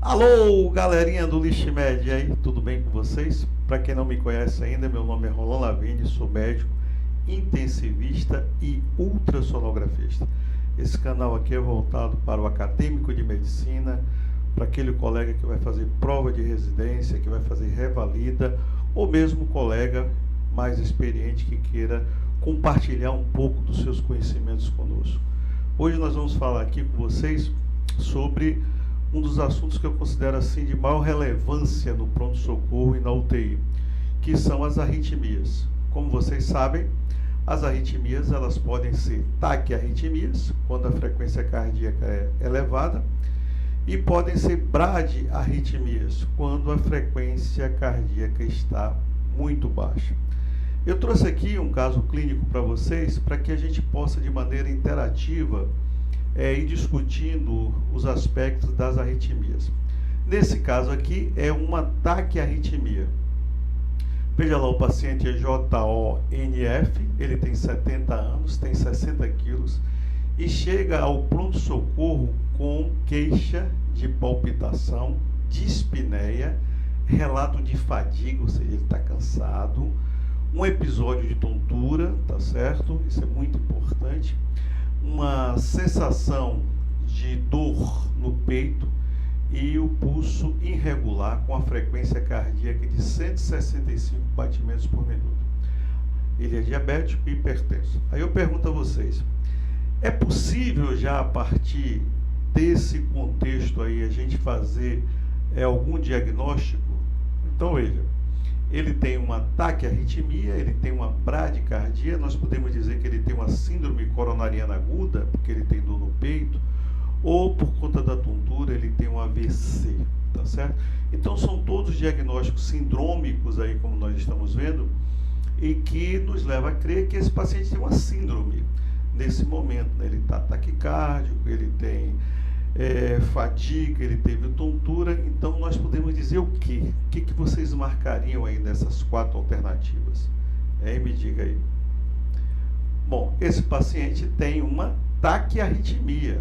Alô, galerinha do Lixmed aí, tudo bem com vocês? Para quem não me conhece ainda, meu nome é Roland Lavigne, sou médico, intensivista e ultrassonografista. Esse canal aqui é voltado para o acadêmico de medicina, para aquele colega que vai fazer prova de residência, que vai fazer revalida, ou mesmo colega mais experiente que queira compartilhar um pouco dos seus conhecimentos conosco. Hoje nós vamos falar aqui com vocês sobre um dos assuntos que eu considero assim de maior relevância no pronto-socorro e na UTI, que são as arritmias. Como vocês sabem, as arritmias elas podem ser taquiarritmias, quando a frequência cardíaca é elevada, e podem ser bradiarritmias, quando a frequência cardíaca está muito baixa. Eu trouxe aqui um caso clínico para vocês, para que a gente possa, de maneira interativa, ir discutindo os aspectos das arritmias. Nesse caso aqui, é uma taquiarritmia. Veja lá, o paciente é JONF, ele tem 70 anos, tem 60 quilos, e chega ao pronto-socorro com queixa de palpitação, dispneia, relato de fadiga, ou seja, ele está cansado, um episódio de tontura, tá certo? Isso é muito importante. Uma sensação de dor no peito e o pulso irregular com a frequência cardíaca de 165 batimentos por minuto. Ele é diabético e hipertenso. Aí eu pergunto a vocês, é possível já a partir desse contexto aí a gente fazer algum diagnóstico? Então veja, ele tem uma taquiarritmia, ele tem uma bradicardia, nós podemos dizer que ele tem uma síndrome coronariana aguda, porque ele tem dor no peito, ou por conta da tontura ele tem um AVC, tá certo? Então são todos diagnósticos sindrômicos aí, como nós estamos vendo, e que nos leva a crer que esse paciente tem uma síndrome nesse momento, né? Ele está taquicárdico, ele tem fadiga, ele teve tontura, então nós podemos dizer o quê? O que vocês marcariam aí nessas 4 alternativas? Me diga aí. Bom, esse paciente tem uma taquiarritmia.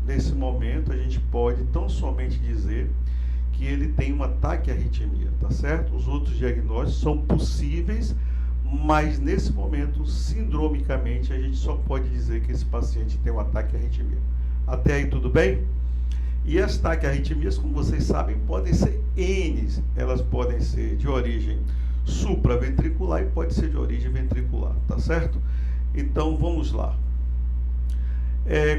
Nesse momento a gente pode tão somente dizer que ele tem uma taquiarritmia, tá certo? Os outros diagnósticos são possíveis, mas nesse momento, sindromicamente, a gente só pode dizer que esse paciente tem uma taquiarritmia. Até aí tudo bem? E as taquiarritmias, como vocês sabem, podem ser N. Elas podem ser de origem supraventricular e pode ser de origem ventricular, tá certo? Então vamos lá.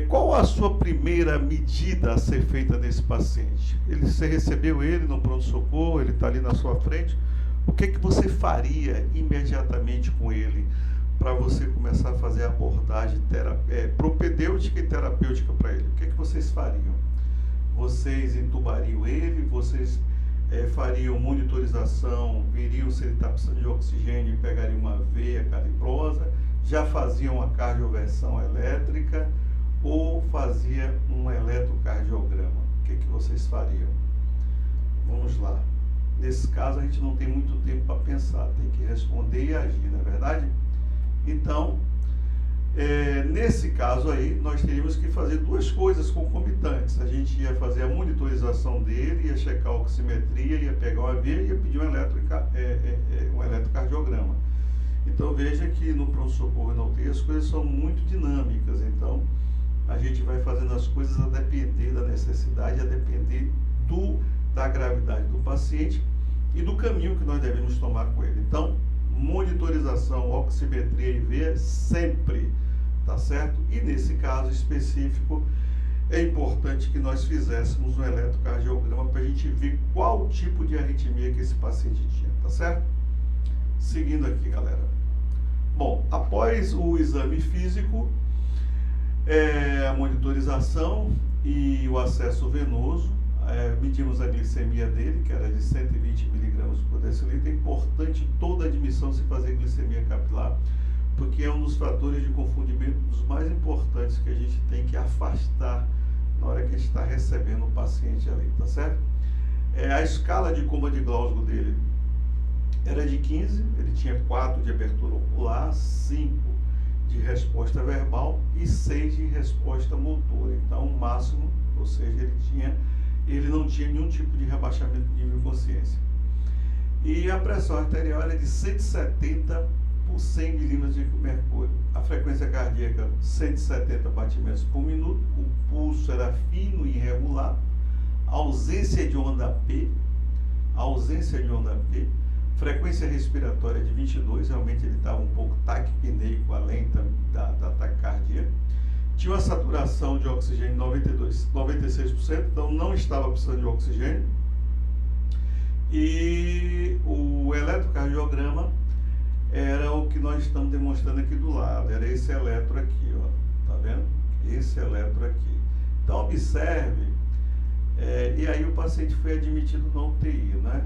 Qual a sua primeira medida a ser feita nesse paciente? Você recebeu ele no pronto-socorro, ele está ali na sua frente. O que você faria imediatamente com ele para você começar a fazer a abordagem propedêutica e terapêutica para ele? O que vocês fariam? Vocês entubariam ele? Vocês fariam monitorização, veriam se ele está precisando de oxigênio e pegariam uma veia calibrosa? Já faziam uma cardioversão elétrica ou fazia um eletrocardiograma? O que vocês fariam? Vamos lá. Nesse caso a gente não tem muito tempo para pensar, tem que responder e agir, não é verdade? Então, nesse caso aí, nós teríamos que fazer 2 coisas concomitantes. A gente ia fazer a monitorização dele, ia checar a oximetria, ia pegar uma veia e ia pedir um eletrocardiograma. Então, veja que no pronto-socorro e na UTI as coisas são muito dinâmicas. Então, a gente vai fazendo as coisas a depender da necessidade, a depender da gravidade do paciente e do caminho que nós devemos tomar com ele. Então, monitorização, oximetria e veia sempre, tá certo? E nesse caso específico, é importante que nós fizéssemos um eletrocardiograma para a gente ver qual tipo de arritmia que esse paciente tinha, tá certo? Seguindo aqui, galera. Bom, após o exame físico, a monitorização e o acesso venoso, medimos a glicemia dele, que era de 120 miligramas por decilitro. É importante toda a admissão se fazer glicemia capilar, porque é um dos fatores de confundimento dos mais importantes que a gente tem que afastar na hora que a gente está recebendo o paciente ali, tá certo? A escala de coma de Glasgow dele era de 15, ele tinha 4 de abertura ocular, 5 de resposta verbal e 6 de resposta motora. Então, o máximo, ou seja, ele tinha ele não tinha nenhum tipo de rebaixamento de nível de consciência. E a pressão arterial era de 170 por 100 milímetros de mercúrio. A frequência cardíaca, 170 batimentos por minuto. O pulso era fino e irregular. Ausência de onda P. Frequência respiratória de 22. Realmente ele estava um pouco taquipneico, além da taquicardia. Tinha uma saturação de oxigênio 96%, então não estava precisando de oxigênio. E o eletrocardiograma era o que nós estamos demonstrando aqui do lado, era esse eletro aqui, ó, tá vendo? Esse eletro aqui. Então observe, e aí o paciente foi admitido na UTI, né?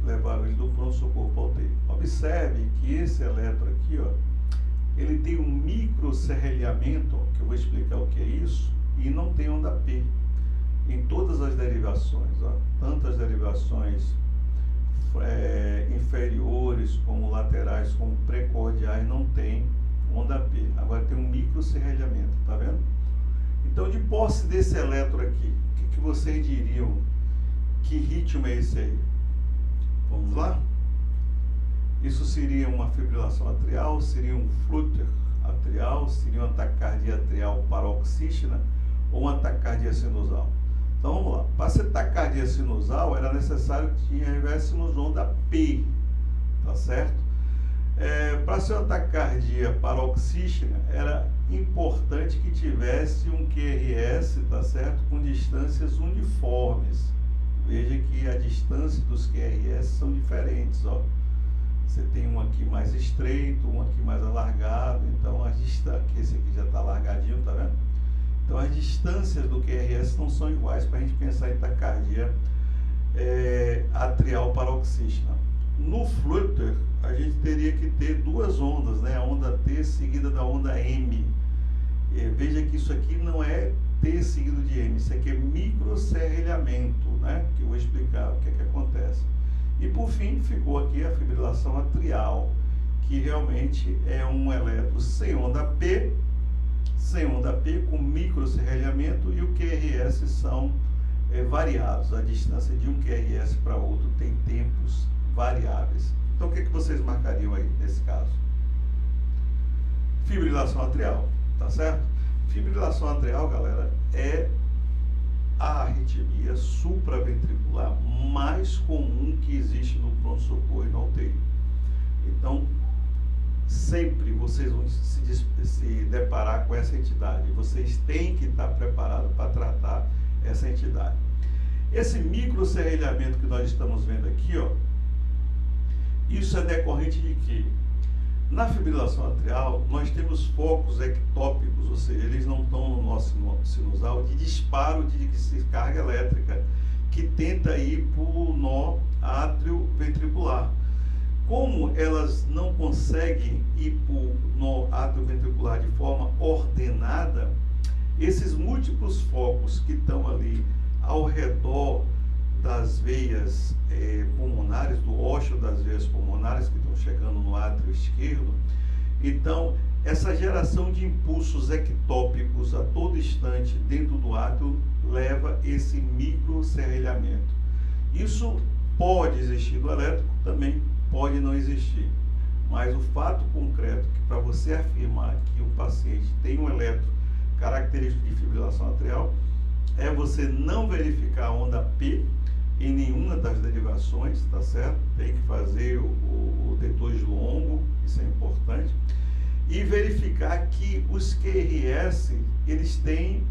Levaram ele do pronto-socorro para a UTI. Observe que esse eletro aqui, ó, ele tem um microserrelhamento, ó, que eu vou explicar o que é isso, e não tem onda P. Em todas as derivações, ó, tanto as derivações inferiores, como laterais, como precordiais, não tem onda P. Agora tem um microserrelhamento, tá vendo? Então, de posse desse eletro aqui, o que vocês diriam? Que ritmo é esse aí? Vamos lá? Isso seria uma fibrilação atrial, seria um flutter atrial, seria uma taquicardia atrial paroxística ou uma taquicardia sinusal? Então vamos lá, para ser taquicardia sinusal era necessário que tivéssemos onda P, tá certo? Para ser uma taquicardia paroxística era importante que tivesse um QRS, tá certo? Com distâncias uniformes. Veja que a distância dos QRS são diferentes, ó. Você tem um aqui mais estreito, um aqui mais alargado, então esse aqui já está alargadinho, tá vendo? Então as distâncias do QRS não são iguais para a gente pensar em taquicardia atrial paroxística. No flutter, a gente teria que ter duas ondas, né? A onda T seguida da onda M. Veja que isso aqui não é T seguido de M, isso aqui é microserrelhamento, né? Que eu vou explicar o que é que acontece. E por fim, ficou aqui a fibrilação atrial, que realmente é um eletro sem onda P, com microserrelhamento, e o QRS são variados. A distância de um QRS para outro tem tempos variáveis. Então, o que vocês marcariam aí nesse caso? Fibrilação atrial, tá certo? Fibrilação atrial, galera, é a arritmia supraventricular mais comum que existe no pronto-socorro e na UTI. Então, sempre vocês vão se deparar com essa entidade. Vocês têm que estar preparados para tratar essa entidade. Esse microserrelhamento que nós estamos vendo aqui, ó, isso é decorrente de quê? Na fibrilação atrial, nós temos focos ectópicos, ou seja, eles não estão no nosso sinusal, de disparo de descarga elétrica, que tenta ir para o nó átrio-ventricular. Como elas não conseguem ir para o nó átrio-ventricular de forma ordenada, esses múltiplos focos que estão ali ao redor das veias pulmonares, do ósseo das veias pulmonares que estão chegando no átrio esquerdo, então essa geração de impulsos ectópicos a todo instante dentro do átrio leva esse microserrelhamento. Isso pode existir no elétrico, também pode não existir, mas o fato concreto que para você afirmar que o paciente tem um eletro característico de fibrilação atrial é você não verificar a onda P em nenhuma das derivações, tá certo? Tem que fazer o D2 longo, isso é importante, e verificar que os QRS, eles têm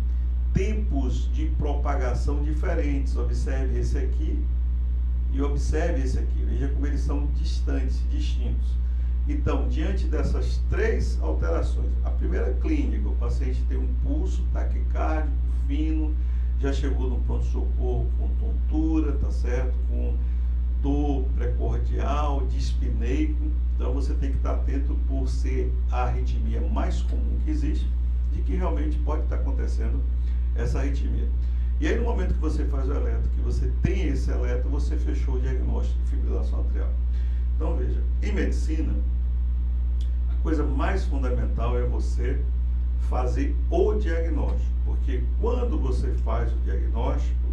tempos de propagação diferentes. Observe esse aqui e observe esse aqui, veja como eles são distantes, distintos. Então, diante dessas três alterações, a primeira clínica, o paciente tem um pulso taquicárdico fino, já chegou no pronto-socorro com tontura, tá certo? Com dor precordial, dispneico. Então você tem que estar atento por ser a arritmia mais comum que existe, de que realmente pode estar acontecendo essa arritmia. E aí no momento que você faz o eletro, que você tem esse eletro, você fechou o diagnóstico de fibrilação atrial. Então veja, em medicina, a coisa mais fundamental é você fazer o diagnóstico, porque quando você faz o diagnóstico,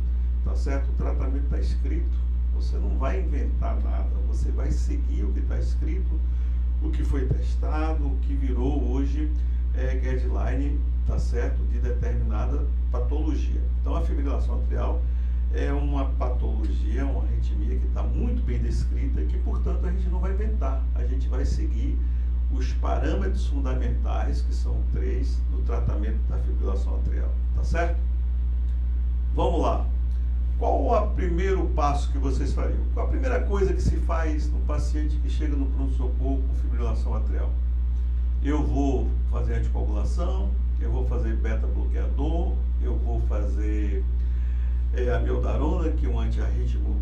tá certo? O tratamento está escrito, você não vai inventar nada, você vai seguir o que está escrito, o que foi testado, o que virou hoje guideline, tá certo? De determinada patologia. Então, a fibrilação atrial é uma patologia, uma arritmia que está muito bem descrita e que, portanto, a gente não vai inventar, a gente vai seguir os parâmetros fundamentais, que são 3, do tratamento da fibrilação atrial, tá certo? Vamos lá. Qual é o primeiro passo que vocês fariam? Qual a primeira coisa que se faz no paciente que chega no pronto-socorro com fibrilação atrial? Eu vou fazer anticoagulação, eu vou fazer beta-bloqueador, eu vou fazer amiodarona, que é um antiarrítmico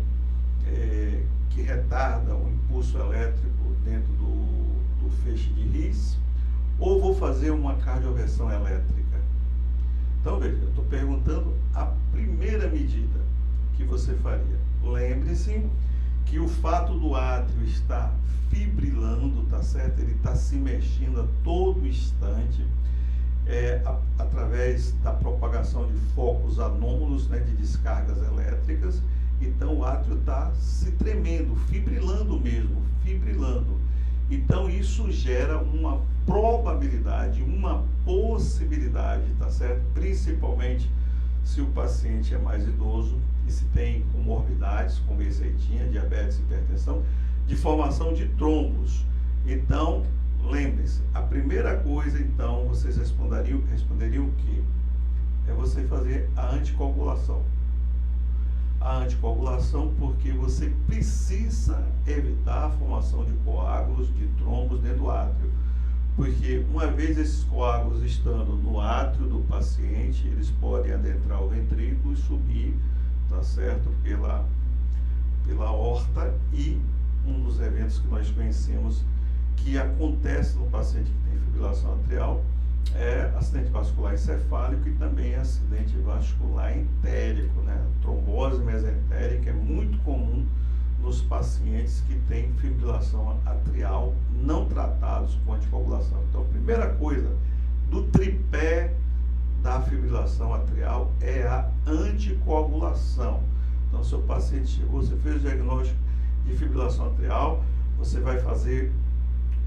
que retarda o impulso elétrico dentro do feixe de His, ou vou fazer uma cardioversão elétrica. Então, veja, eu estou perguntando a primeira medida que você faria. Lembre-se que o fato do átrio estar fibrilando, tá certo? Ele está se mexendo a todo instante, através da propagação de focos anômalos, né, de descargas elétricas. Então, o átrio está se tremendo, fibrilando mesmo, fibrilando. Então, isso gera uma probabilidade, uma possibilidade, tá certo? Principalmente se o paciente é mais idoso e se tem comorbidades, como esse aí tinha, diabetes, hipertensão, de formação de trombos. Então, lembre-se, a primeira coisa, então, vocês responderiam o quê? É você fazer a anticoagulação. A anticoagulação porque você precisa evitar a formação de coágulos, de trombos dentro do átrio. Porque uma vez esses coágulos estando no átrio do paciente, eles podem adentrar o ventrículo e subir, tá certo? Pela aorta, e um dos eventos que nós conhecemos que acontece no paciente que tem fibrilação atrial é acidente vascular encefálico e também acidente vascular entérico, né? Trombose mesentérica é muito comum nos pacientes que têm fibrilação atrial não tratados com anticoagulação. Então, a primeira coisa do tripé da fibrilação atrial é a anticoagulação. Então, se o paciente chegou, você fez o diagnóstico de fibrilação atrial, você vai fazer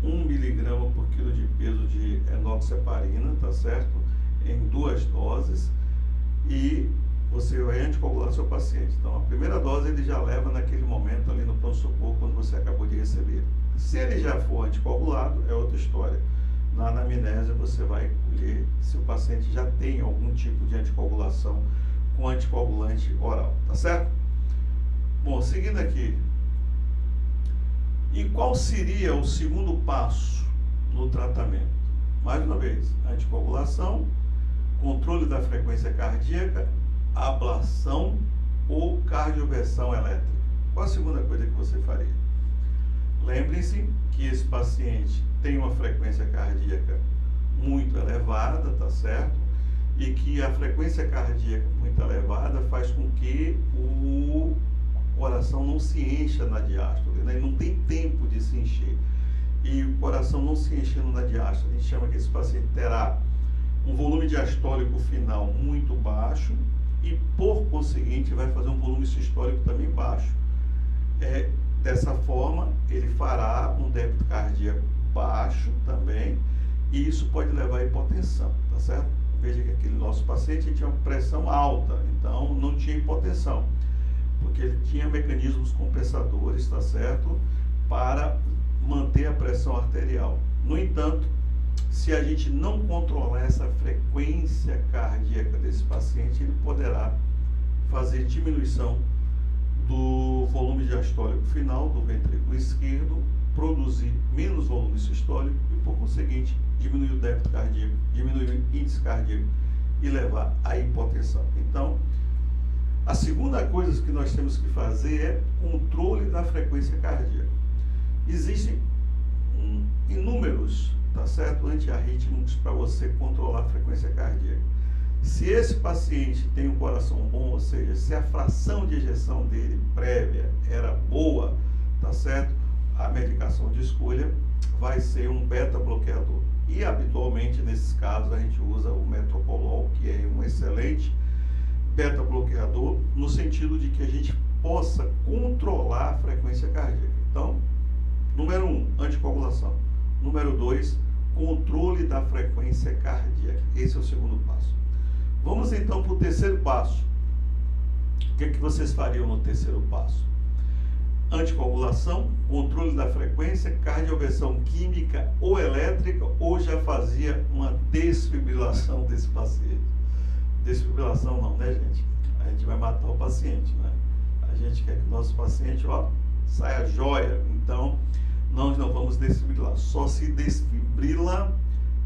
1 miligrama por quilo de peso de enoxaparina, tá certo? Em 2 doses, e você vai anticoagular seu paciente. Então, a primeira dose ele já leva naquele momento ali no pronto-socorro, quando você acabou de receber. Se ele já for anticoagulado, é outra história. Na anamnese você vai colher se o paciente já tem algum tipo de anticoagulação com anticoagulante oral, tá certo? Bom, seguindo aqui. E qual seria o segundo passo no tratamento? Mais uma vez, anticoagulação, controle da frequência cardíaca, ablação ou cardioversão elétrica. Qual a segunda coisa que você faria? Lembre-se que esse paciente tem uma frequência cardíaca muito elevada, tá certo? E que a frequência cardíaca muito elevada faz com que o coração não se encha na diástole, né? Ele não tem tempo de se encher. E o coração não se enchendo na diástole, a gente chama que esse paciente terá um volume diastólico final muito baixo e, por conseguinte, vai fazer um volume sistólico também baixo. Dessa forma, ele fará um débito cardíaco baixo também, e isso pode levar à hipotensão, tá certo? Veja que aquele nosso paciente tinha uma pressão alta, então não tinha hipotensão, porque ele tinha mecanismos compensadores, tá certo? Para manter a pressão arterial. No entanto, se a gente não controlar essa frequência cardíaca desse paciente, ele poderá fazer diminuição do volume diastólico final do ventrículo esquerdo, produzir menos volume sistólico e, por conseguinte, diminuir o débito cardíaco, diminuir o índice cardíaco e levar à hipotensão. Então, a segunda coisa que nós temos que fazer é controle da frequência cardíaca. Existem inúmeros, tá certo, antiarrítmicos para você controlar a frequência cardíaca. Se esse paciente tem um coração bom, ou seja, se a fração de ejeção dele prévia era boa, tá certo, a medicação de escolha vai ser um beta-bloqueador. E habitualmente nesses casos a gente usa o metoprolol, que é um excelente beta-bloqueador no sentido de que a gente possa controlar a frequência cardíaca. Então, número 1, anticoagulação. Número 2, controle da frequência cardíaca. Esse é o segundo passo. Vamos então para o terceiro passo. O que vocês fariam no terceiro passo? Anticoagulação, controle da frequência, cardioversão química ou elétrica, ou já fazia uma desfibrilação desse paciente? Desfibrilação não, né, gente? A gente vai matar o paciente, né? A gente quer que o nosso paciente, saia jóia. Então, nós não vamos desfibrilar. Só se desfibrila,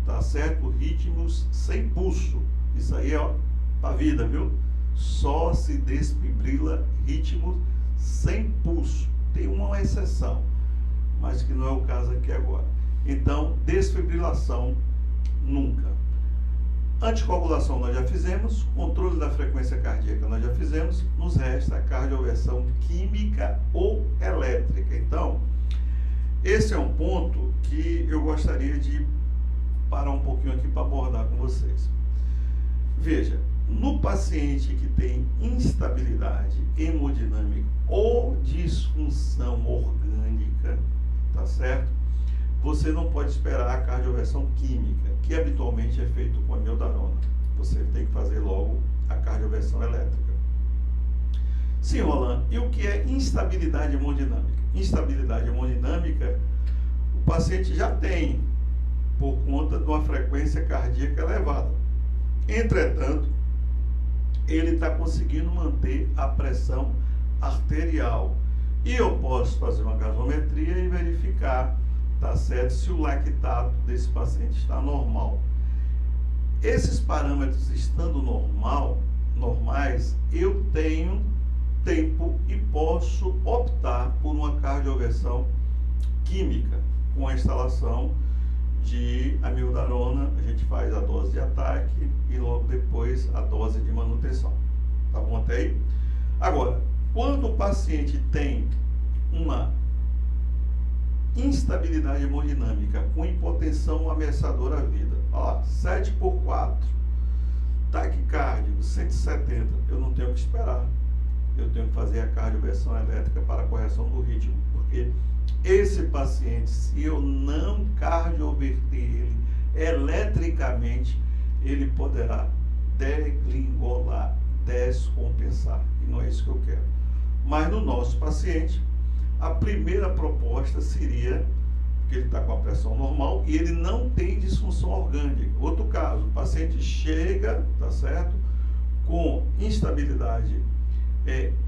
tá certo? Ritmos sem pulso. Isso aí, pra vida, viu? Só se desfibrila ritmos sem pulso. Tem uma exceção, mas que não é o caso aqui agora. Então, desfibrilação, nunca. Anticoagulação nós já fizemos, controle da frequência cardíaca nós já fizemos, nos resta a cardioversão química ou elétrica. Então, esse é um ponto que eu gostaria de parar um pouquinho aqui para abordar com vocês. Veja, no paciente que tem instabilidade hemodinâmica ou disfunção orgânica, tá certo? Você não pode esperar a cardioversão química, que habitualmente é feito com amiodarona. Você tem que fazer logo a cardioversão elétrica. Sim, Roland, e o que é instabilidade hemodinâmica? Instabilidade hemodinâmica, o paciente já tem, por conta de uma frequência cardíaca elevada. Entretanto, ele está conseguindo manter a pressão arterial. E eu posso fazer uma gasometria e verificar, tá certo, se o lactato desse paciente está normal. Esses parâmetros estando normais, eu tenho tempo e posso optar por uma cardioversão química com a instalação de amiodarona. A gente faz a dose de ataque e logo depois a dose de manutenção. Tá bom até aí? Agora, quando o paciente tem uma instabilidade hemodinâmica com hipotensão ameaçadora à vida, 7/4, taquicárdico 170, eu não tenho que esperar. Eu tenho que fazer a cardioversão elétrica para a correção do ritmo, porque esse paciente, se eu não cardioverter ele eletricamente, ele poderá degringolar, descompensar, e não é isso que eu quero. Mas no nosso paciente, a primeira proposta seria que ele está com a pressão normal e ele não tem disfunção orgânica. Outro caso, o paciente chega, tá certo, com instabilidade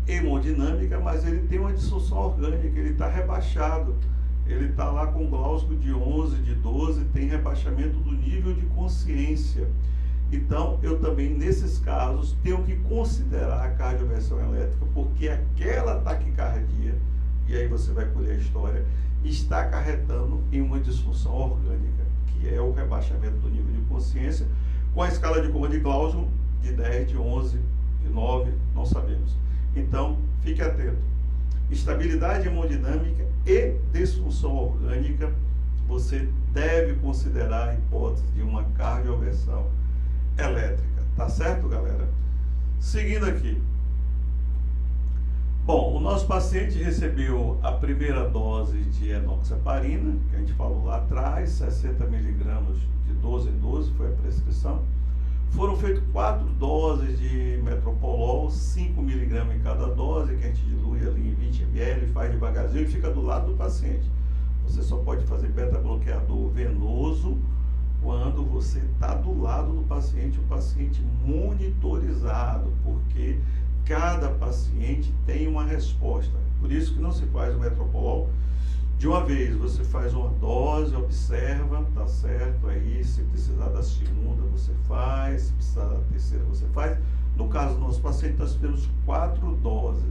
hemodinâmica, mas ele tem uma disfunção orgânica, ele está rebaixado, ele está lá com Glasgow de 11, de 12, tem rebaixamento do nível de consciência. Então, eu também, nesses casos, tenho que considerar a cardioversão elétrica, porque aquela taquicardia, e aí você vai colher a história, está acarretando em uma disfunção orgânica, que é o rebaixamento do nível de consciência, com a escala de Cohen de Glasgow de 10, de 11, de 9, não sabemos. Então, fique atento. Estabilidade hemodinâmica e disfunção orgânica, você deve considerar a hipótese de uma cardioversão elétrica. Tá certo, galera? Seguindo aqui. Bom, o nosso paciente recebeu a primeira dose de enoxaparina, que a gente falou lá atrás, 60 miligramas de 12 em 12 foi a prescrição. Foram feitas 4 doses de metoprolol, 5 miligramas em cada dose, que a gente dilui ali em 20 ml, faz devagarzinho e fica do lado do paciente. Você só pode fazer beta-bloqueador venoso quando você está do lado do paciente, o paciente monitorizado, porque cada paciente tem uma resposta. Por isso que não se faz o metoprolol de uma vez, você faz uma dose, observa, tá certo? Aí, se precisar da segunda, você faz, se precisar da terceira, você faz. No caso do nosso paciente, nós fizemos 4 doses.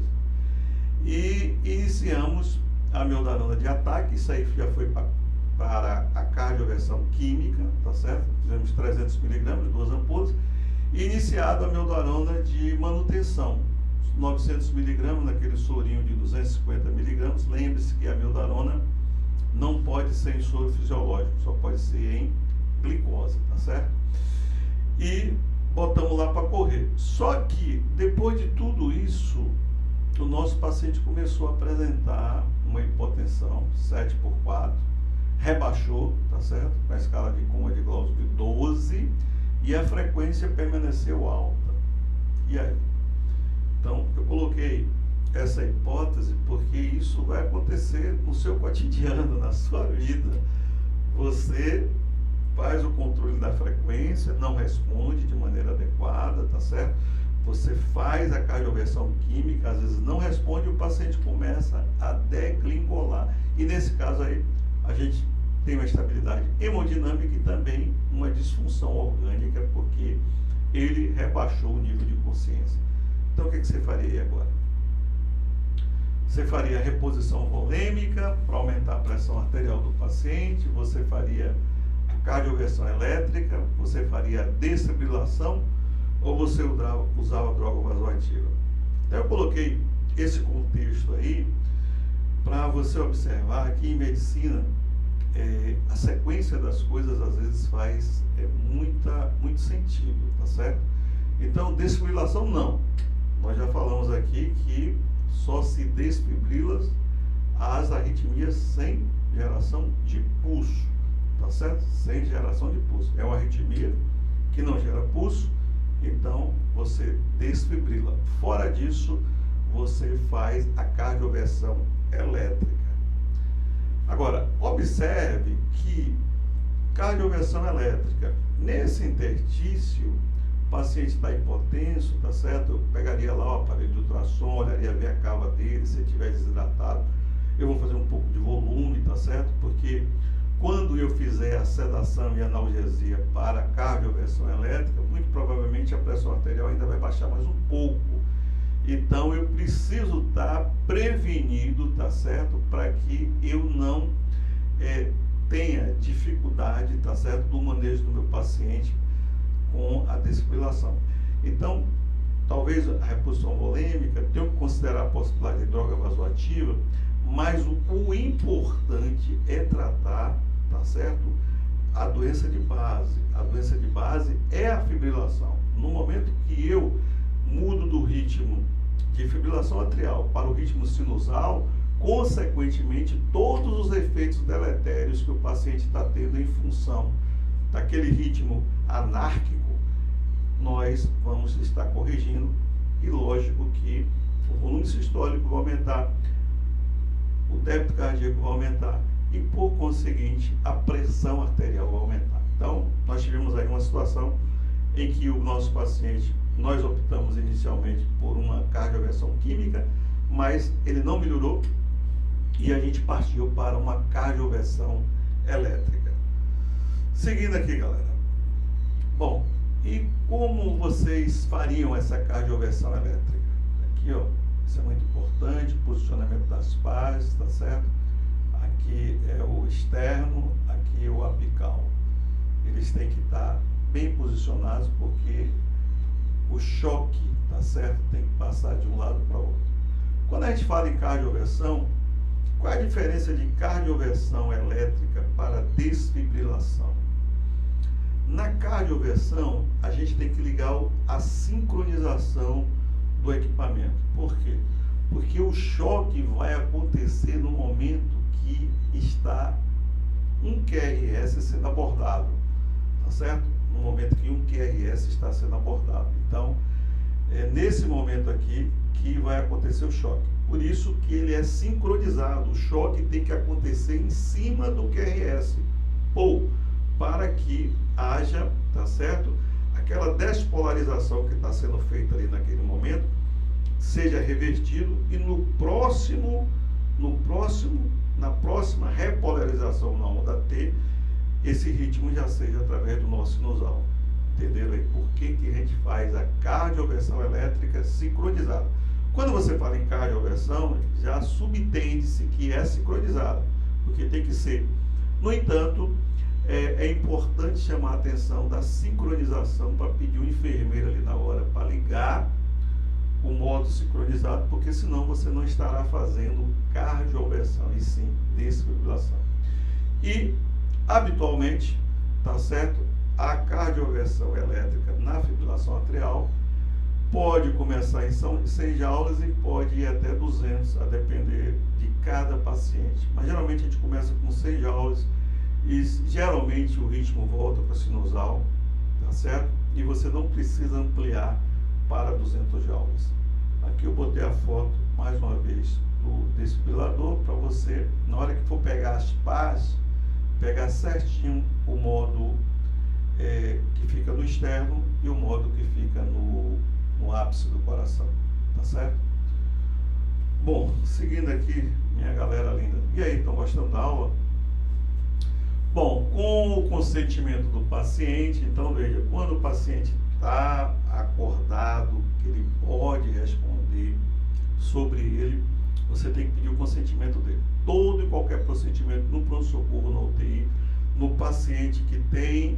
E iniciamos a amiodarona de ataque, isso aí já foi para a cardioversão química, tá certo? Fizemos 300 miligramas, 2 ampolas. E iniciado a amiodarona de manutenção, 900 miligramas naquele sorinho de 250 miligramas. Lembre-se que a amiodarona não pode ser em soro fisiológico, só pode ser em glicose, tá certo? E botamos lá para correr. Só que, depois de tudo isso, o nosso paciente começou a apresentar uma hipotensão 7/4, rebaixou, tá certo? Com a escala de Coma de Gauss de 12, e a frequência permaneceu alta. E aí? Então, eu coloquei essa hipótese porque isso vai acontecer no seu cotidiano, na sua vida. Você faz o controle da frequência, não responde de maneira adequada, tá certo? Você faz a cardioversão química, às vezes não responde, o paciente começa a declingolar. E nesse caso aí, a gente tem uma estabilidade hemodinâmica e também uma disfunção orgânica, porque ele rebaixou o nível de consciência. Então, o que você faria agora? Você faria a reposição volêmica para aumentar a pressão arterial do paciente, você faria a cardioversão elétrica, você faria a desfibrilação, ou você usava droga vasoativa. Então, eu coloquei esse contexto aí para você observar que em medicina a sequência das coisas às vezes faz muito sentido, tá certo? Então, desfibrilação não. Nós já falamos aqui que só se desfibrila as arritmias sem geração de pulso, tá certo? Sem geração de pulso. É uma arritmia que não gera pulso, então você desfibrila. Fora disso, você faz a cardioversão elétrica. Agora, observe que cardioversão elétrica, nesse interstício, o paciente está hipotenso, tá certo? Eu pegaria lá o aparelho de ultrassom, olharia ver a cava dele, se ele estiver desidratado. Eu vou fazer um pouco de volume, tá certo? Porque quando eu fizer a sedação e analgesia para a cardioversão elétrica, muito provavelmente a pressão arterial ainda vai baixar mais um pouco. Então, eu preciso estar prevenido, tá certo? Para que eu não tenha dificuldade, tá certo? Do manejo do meu paciente com a desfibrilação. Então, talvez a reposição volêmica, tenha que considerar a possibilidade de droga vasoativa, mas o importante é tratar, tá certo? A doença de base. A doença de base é a fibrilação. No momento que eu mudo do ritmo de fibrilação atrial para o ritmo sinusal, consequentemente, todos os efeitos deletérios que o paciente está tendo em função daquele ritmo anárquico, nós vamos estar corrigindo, e lógico que o volume sistólico vai aumentar, o débito cardíaco vai aumentar e, por conseguinte, a pressão arterial vai aumentar. Então, nós tivemos aí uma situação em que o nosso paciente, nós optamos inicialmente por uma cardioversão química, mas ele não melhorou e a gente partiu para uma cardioversão elétrica. Seguindo aqui, galera. Bom, e como vocês fariam essa cardioversão elétrica? Aqui, ó, isso é muito importante, posicionamento das bases, tá certo? Aqui é o externo, aqui é o apical. Eles têm que estar bem posicionados porque o choque, tá certo? Tem que passar de um lado para o outro. Quando a gente fala em cardioversão, qual é a diferença de cardioversão elétrica para desfibrilação? Na cardioversão, a gente tem que ligar a sincronização do equipamento. Por quê? Porque o choque vai acontecer no momento que está um QRS sendo abordado, tá certo? No momento que um QRS está sendo abordado. Então, é nesse momento aqui que vai acontecer o choque. Por isso que ele é sincronizado. O choque tem que acontecer em cima do QRS. Ou para que haja, tá certo? Aquela despolarização que está sendo feita ali naquele momento seja revertido e na próxima repolarização na onda T, esse ritmo já seja através do nosso sinusal. Entenderam aí por que a gente faz a cardioversão elétrica sincronizada? Quando você fala em cardioversão, já subentende-se que é sincronizada, porque tem que ser. No entanto, é importante chamar a atenção da sincronização para pedir um enfermeiro ali na hora para ligar o modo sincronizado, porque senão você não estará fazendo cardioversão e sim desfibrilação. E, habitualmente, tá certo? a cardioversão elétrica na fibrilação atrial pode começar em 100 joules e pode ir até 200, a depender de cada paciente. Mas geralmente a gente começa com 100 joules e geralmente o ritmo volta para sinusal, tá certo? E você não precisa ampliar para 200 joules. Aqui eu botei a foto, mais uma vez, do desfibrilador para você, na hora que for pegar as pás, pegar certinho o modo que fica no externo e o modo que fica no ápice do coração, tá certo? Bom, seguindo aqui, minha galera linda. E aí, estão gostando da aula? Bom, com o consentimento do paciente, então veja, quando o paciente está acordado, que ele pode responder sobre ele, você tem que pedir o consentimento dele. Todo e qualquer procedimento no pronto-socorro, na UTI, no paciente que tem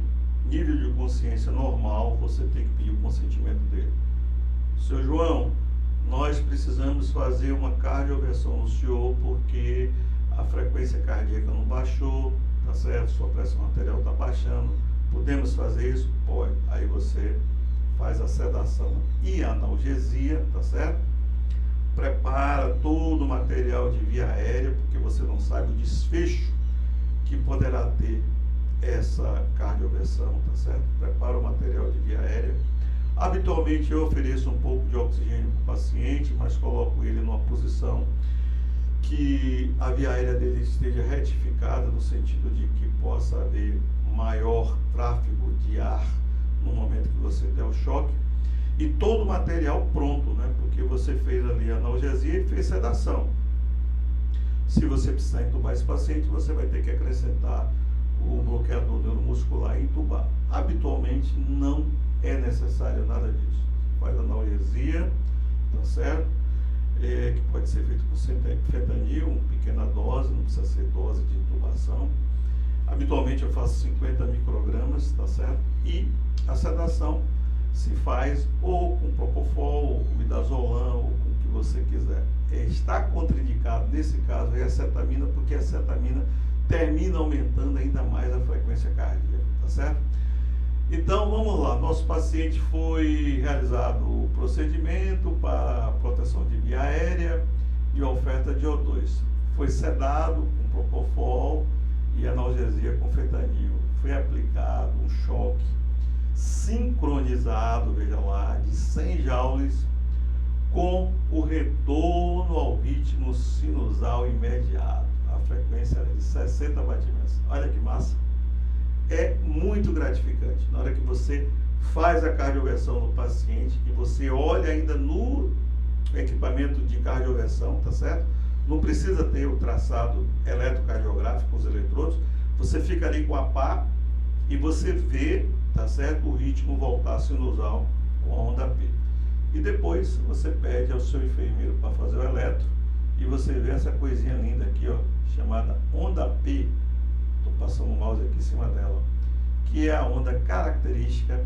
nível de consciência normal, você tem que pedir o consentimento dele. Seu João, nós precisamos fazer uma cardioversão no senhor porque a frequência cardíaca não baixou, tá certo? Sua pressão arterial está baixando. Podemos fazer isso? Pode. Aí você faz a sedação e a analgesia, tá certo? Prepara todo o material de via aérea, porque você não sabe o desfecho que poderá ter essa cardioversão, tá certo? Prepara o material de via aérea. Habitualmente eu ofereço um pouco de oxigênio para o paciente, mas coloco ele numa posição que a via aérea dele esteja retificada, no sentido de que possa haver maior tráfego de ar no momento que você der o choque. E todo o material pronto, né? Porque você fez ali a analgesia e fez sedação. Se você precisar entubar esse paciente, você vai ter que acrescentar o bloqueador neuromuscular e entubar. Habitualmente não é necessário nada disso. Faz analgesia, tá certo? Que pode ser feito com fentanil, uma pequena dose, não precisa ser dose de intubação. Habitualmente eu faço 50 microgramas, tá certo? E a sedação se faz ou com propofol, ou com midazolam, ou com o que você quiser. Está contraindicado nesse caso a acetamina, porque a acetamina termina aumentando ainda mais a frequência cardíaca, tá certo? Então vamos lá, nosso paciente foi realizado o procedimento para proteção de via aérea e oferta de O2. Foi sedado com propofol e analgesia com fentanil. Foi aplicado um choque sincronizado, veja lá, de 100 joules com o retorno ao ritmo sinusal imediato. A frequência era de 60 batimentos. Olha que massa! É muito gratificante. Na hora que você faz a cardioversão no paciente, que você olha ainda no equipamento de cardioversão, tá certo? Não precisa ter o traçado eletrocardiográfico com os eletrodos. Você fica ali com a pá e você vê, tá certo? O ritmo voltar sinusal com a onda P. E depois você pede ao seu enfermeiro para fazer o eletro e você vê essa coisinha linda aqui, ó, chamada onda P. Estou passando o mouse aqui em cima dela, que é a onda característica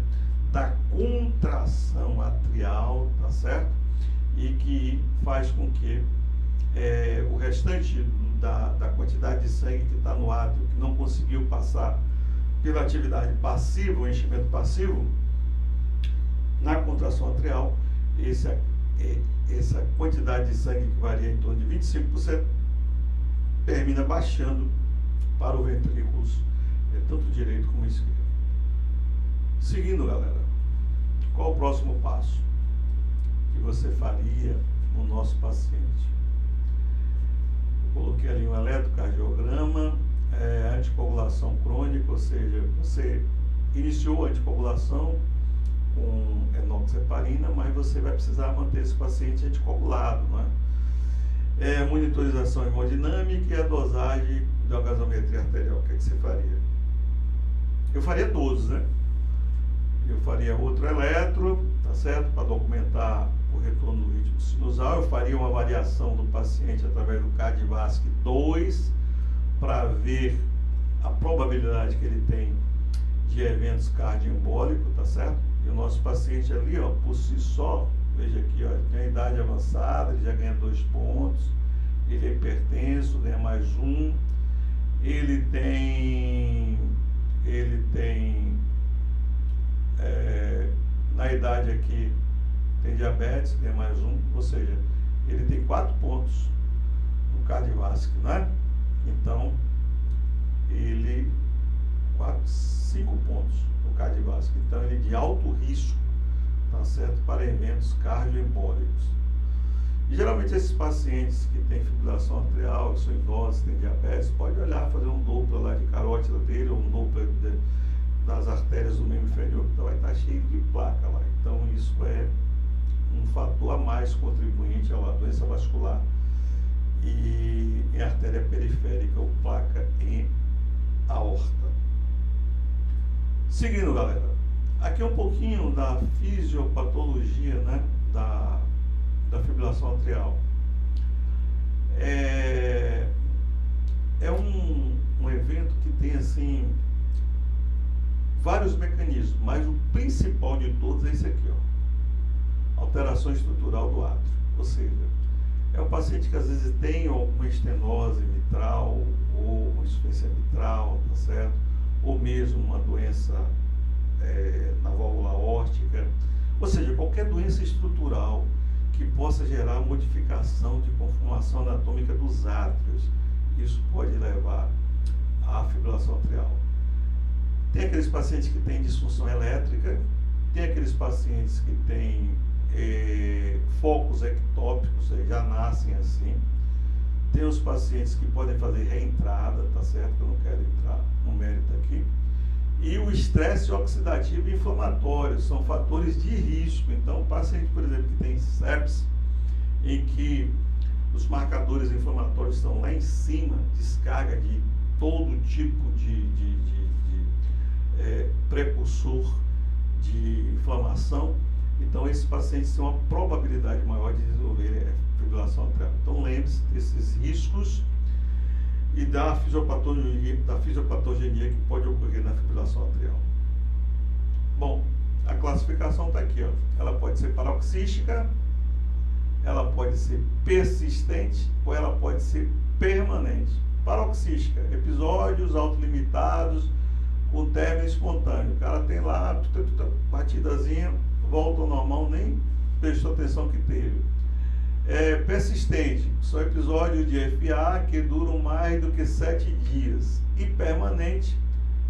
da contração atrial, tá certo? E que faz com que o restante da quantidade de sangue que está no átrio, que não conseguiu passar pela atividade passiva, o enchimento passivo, na contração atrial, essa quantidade de sangue que varia em torno de 25%, termina baixando para os ventrículos, tanto direito como esquerdo. Seguindo, galera, qual o próximo passo que você faria no nosso paciente? Eu coloquei ali um eletrocardiograma, anticoagulação crônica, ou seja, você iniciou a anticoagulação com enoxaparina, mas você vai precisar manter esse paciente anticoagulado, não é? Monitorização hemodinâmica e a dosagem da gasometria arterial. O que você faria? Eu faria todos, né? Eu faria outro eletro, tá certo? Para documentar o retorno do ritmo sinusal. Eu faria uma variação do paciente através do Cardiovasc 2 para ver a probabilidade que ele tem de eventos cardioembólicos, tá certo? E o nosso paciente ali, ó, por si só, veja aqui, ó, tem a idade avançada, ele já ganha 2 pontos, ele é hipertenso, ganha mais 1, ele tem na idade aqui tem diabetes, tem mais um, ou seja, ele tem 4 pontos no cardiovascular, né? Então, ele 5 pontos no cardiovascular. Então, ele é de alto risco, tá certo, para eventos cardioembólicos. E geralmente esses pacientes que têm fibrilação arterial, que são idosos, têm diabetes, pode olhar, fazer um Doppler lá de carótida dele, ou um Doppler das artérias do membro inferior, então vai estar cheio de placa lá. Então isso é um fator a mais contribuinte à doença vascular e em artéria periférica ou placa em aorta. Seguindo, galera, aqui um pouquinho da fisiopatologia, né, da fibrilação atrial. É um evento que tem, assim, vários mecanismos, mas o principal de todos é esse aqui, ó. Alteração estrutural do átrio. Ou seja, é um paciente que às vezes tem alguma estenose mitral, ou uma insuficiência mitral, tá certo? Ou mesmo uma doença na válvula aórtica. Ou seja, qualquer doença estrutural que possa gerar modificação de conformação anatômica dos átrios. Isso pode levar à fibrilação atrial. Tem aqueles pacientes que têm disfunção elétrica, tem aqueles pacientes que têm focos ectópicos, já nascem assim. Tem os pacientes que podem fazer reentrada, tá certo? Que eu não quero entrar no mérito aqui. E o estresse oxidativo e inflamatório são fatores de risco. Então, o paciente, por exemplo, que tem sepsis, em que os marcadores inflamatórios estão lá em cima, descarga de todo tipo de precursor de inflamação, então esses pacientes têm uma probabilidade maior de desenvolver fibrilação atrial. Então, lembre-se desses riscos e da fisiopatogenia que pode ocorrer na fibrilação atrial. Bom, a classificação está aqui, ó. Ela pode ser paroxística, ela pode ser persistente ou ela pode ser permanente. Paroxística, episódios autolimitados com término espontâneo. O cara tem lá, batidazinha, volta ao normal, nem prestou atenção que teve. Persistente, são episódios de FA que duram mais do que 7 dias. E permanente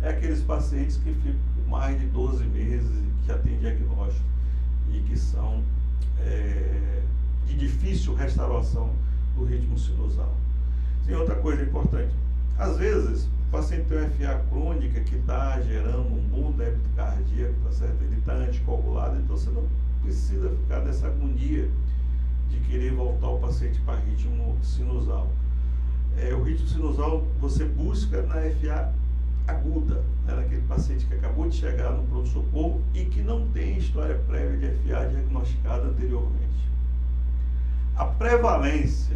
é aqueles pacientes que ficam por mais de 12 meses, que já têm diagnóstico e que são de difícil restauração do ritmo sinusal. Tem outra coisa importante. Às vezes, o paciente tem uma FA crônica que está gerando um bom débito cardíaco, tá certo? Ele está anticoagulado, então você não precisa ficar nessa agonia de querer voltar o paciente para ritmo sinusal. O ritmo sinusal você busca na FA aguda, né? Naquele paciente que acabou de chegar no pronto-socorro e que não tem história prévia de FA diagnosticada anteriormente. A prevalência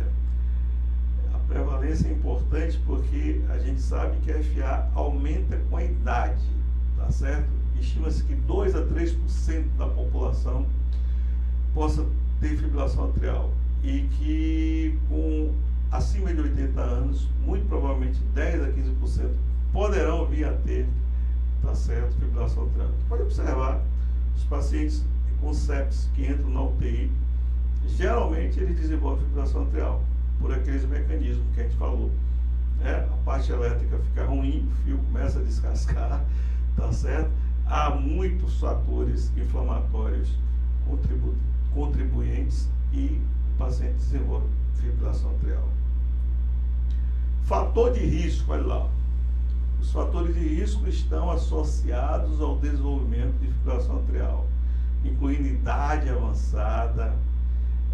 é importante porque a gente sabe que a FA aumenta com a idade, tá certo? Estima-se que 2 a 3% da população possa ter fibrilação atrial e que com acima de 80 anos, muito provavelmente 10 a 15% poderão vir a ter, tá certo, fibrilação atrial. Pode observar, os pacientes com sepsis que entram na UTI, geralmente eles desenvolvem fibrilação atrial por aqueles mecanismos que a gente falou. A parte elétrica fica ruim, o fio começa a descascar, tá certo? Há muitos fatores inflamatórios contribuintes e o paciente desenvolve fibrilação atrial. Fator de risco, olha lá. Os fatores de risco estão associados ao desenvolvimento de fibrilação atrial, incluindo idade avançada,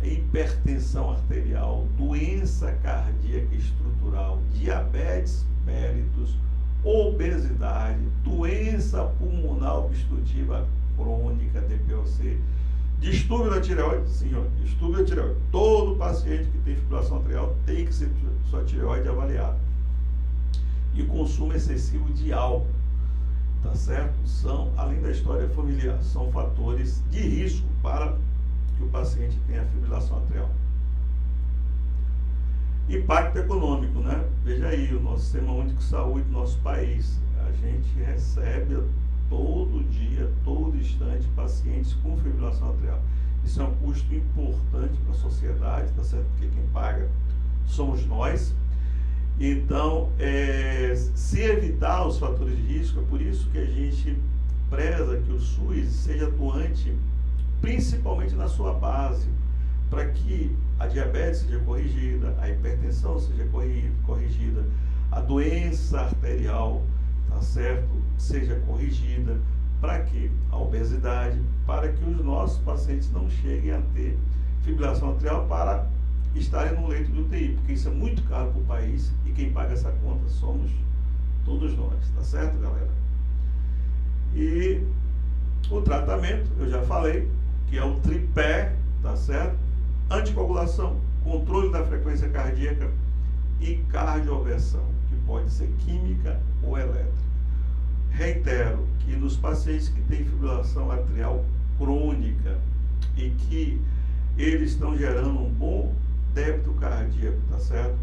hipertensão arterial, doença cardíaca estrutural, diabetes mellitus, obesidade, doença pulmonar obstrutiva crônica, DPOC, distúrbio da tireoide, sim, ó, distúrbio da tireoide. Todo paciente que tem fibrilação atrial tem que ser sua tireoide avaliada. E consumo excessivo de álcool, tá certo? São, além da história familiar, são fatores de risco para que o paciente tenha fibrilação atrial. Impacto econômico, né? Veja aí, o nosso Sistema Único de Saúde do nosso país, a gente recebe todo dia, todo instante, pacientes com fibrilação atrial. Isso é um custo importante para a sociedade, tá certo? Porque quem paga somos nós. Então, se evitar os fatores de risco, é por isso que a gente preza que o SUS seja atuante, principalmente na sua base, para que a diabetes seja corrigida, a hipertensão seja corrigida, a doença arterial, tá certo, seja corrigida, para que a obesidade, para que os nossos pacientes não cheguem a ter fibrilação atrial para estarem no leito de UTI, porque isso é muito caro para o país e quem paga essa conta somos todos nós, tá certo, galera? E o tratamento, eu já falei, que é o tripé, tá certo? Anticoagulação, controle da frequência cardíaca e cardioversão, que pode ser química ou elétrica. Reitero que nos pacientes que têm fibrilação atrial crônica e que eles estão gerando um bom débito cardíaco, tá certo?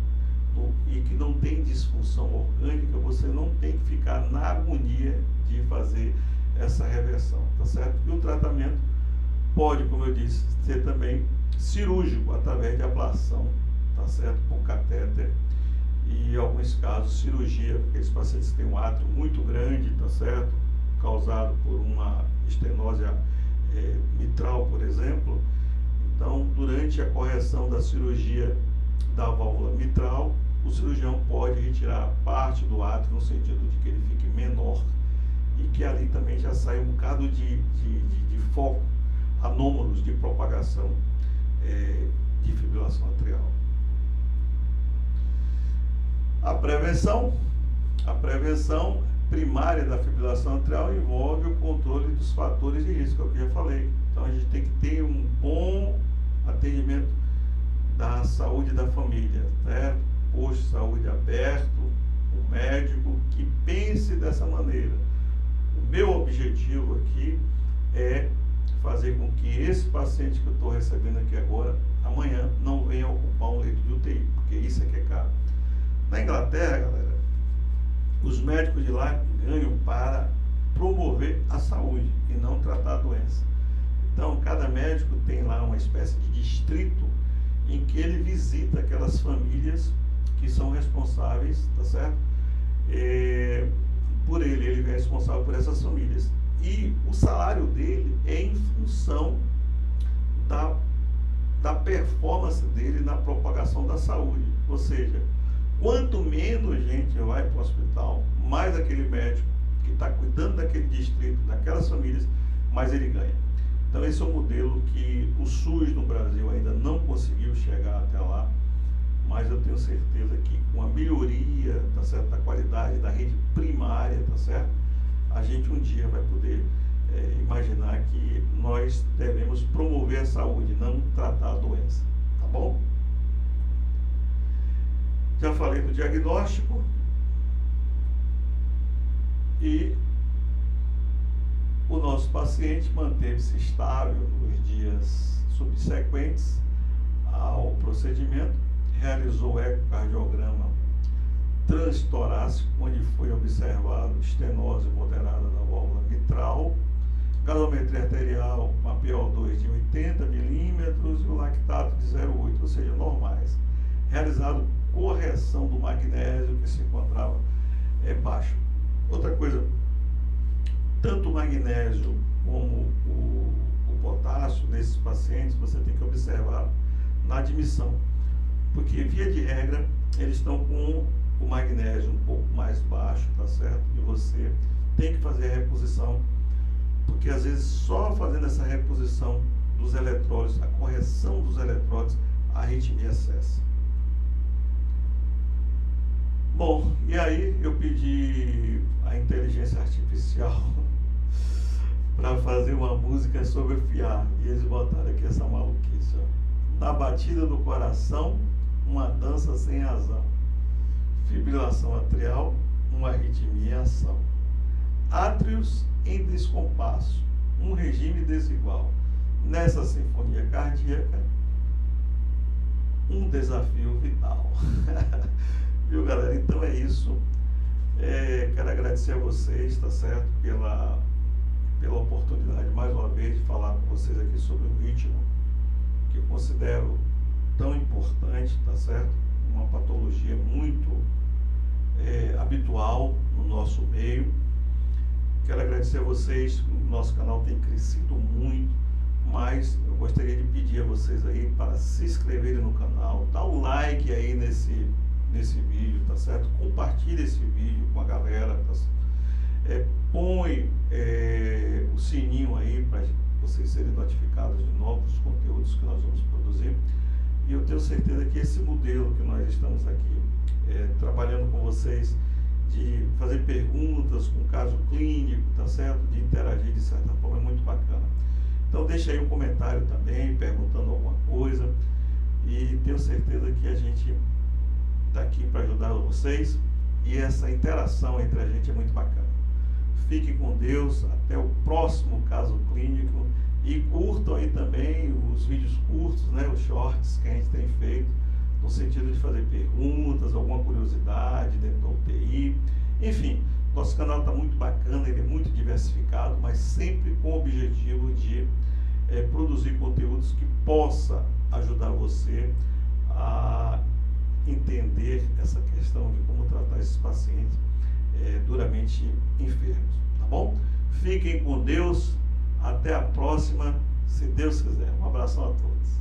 E que não tem disfunção orgânica, você não tem que ficar na agonia de fazer essa reversão, tá certo? E o tratamento pode, como eu disse, ser também cirúrgico, através de ablação, tá certo? Com catéter e, em alguns casos, cirurgia, porque esses pacientes têm um átrio muito grande, tá certo? Causado por uma estenose mitral, por exemplo. Então, durante a correção da cirurgia da válvula mitral, o cirurgião pode retirar parte do átrio no sentido de que ele fique menor e que ali também já sai um bocado de foco, anômalos de propagação de fibrilação atrial. A prevenção primária da fibrilação atrial envolve o controle dos fatores de risco, é o que eu já falei. Então a gente tem que ter um bom atendimento da saúde da família, certo? Posto de saúde aberto, o médico que pense dessa maneira. O meu objetivo aqui é fazer com que esse paciente que eu estou recebendo aqui agora, amanhã, não venha ocupar um leito de UTI, porque isso é que é caro. Na Inglaterra, galera, os médicos de lá ganham para promover a saúde e não tratar a doença. Então, cada médico tem lá uma espécie de distrito em que ele visita aquelas famílias que são responsáveis, tá certo? Por ele é responsável por essas famílias. E o salário dele é em função da performance dele na propagação da saúde. Ou seja, quanto menos gente vai para o hospital, mais aquele médico que está cuidando daquele distrito, daquelas famílias, mais ele ganha. Então esse é um modelo que o SUS no Brasil ainda não conseguiu chegar até lá, mas eu tenho certeza que com a melhoria, tá certo, da qualidade da rede primária, tá certo, a gente um dia vai poder imaginar que nós devemos promover a saúde, não tratar a doença, tá bom? Já falei do diagnóstico e o nosso paciente manteve-se estável nos dias subsequentes ao procedimento, realizou o ecocardiograma transtorácico, onde foi observado estenose moderada da válvula mitral, gasometria arterial, uma PO2 de 80 milímetros e o lactato de 0,8, ou seja, normais. Realizado correção do magnésio que se encontrava baixo. Outra coisa, tanto o magnésio como o potássio nesses pacientes você tem que observar na admissão, porque via de regra eles estão com o magnésio um pouco mais baixo, tá certo? E você tem que fazer a reposição, porque às vezes só fazendo essa reposição dos eletrólitos, a correção dos eletrólitos, a arritmia cessa. Bom, e aí eu pedi a inteligência artificial para fazer uma música sobre fiar, e eles botaram aqui essa maluquice, ó. Na batida do coração, uma dança sem razão. Fibrilação atrial, uma arritmia em ação. Átrios em descompasso, um regime desigual. Nessa sinfonia cardíaca, um desafio vital. Viu, galera? Então é isso. Quero agradecer a vocês, tá certo? Pela pela oportunidade, mais uma vez, de falar com vocês aqui sobre um ritmo que eu considero tão importante, tá certo? Uma patologia muito habitual no nosso meio. Quero agradecer a vocês, o nosso canal tem crescido muito, mas eu gostaria de pedir a vocês aí para se inscreverem no canal, dar um like aí nesse vídeo, tá certo? Compartilhe esse vídeo com a galera, tá certo? Põe o sininho aí para vocês serem notificados de novos conteúdos que nós vamos produzir. E eu tenho certeza que esse modelo que nós estamos aqui trabalhando com vocês, de fazer perguntas com caso clínico, tá certo? De interagir de certa forma, é muito bacana. Então deixa aí um comentário também, perguntando alguma coisa, e tenho certeza que a gente está aqui para ajudar vocês, e essa interação entre a gente é muito bacana. Fiquem com Deus, até o próximo caso clínico, e curtam aí também os vídeos curtos, né, os shorts que a gente tem feito, no sentido de fazer perguntas, alguma curiosidade dentro da UTI. Enfim, nosso canal está muito bacana, ele é muito diversificado, mas sempre com o objetivo de produzir conteúdos que possa ajudar você a entender essa questão de como tratar esses pacientes duramente enfermos, tá bom? Fiquem com Deus, até a próxima, se Deus quiser. Um abração a todos.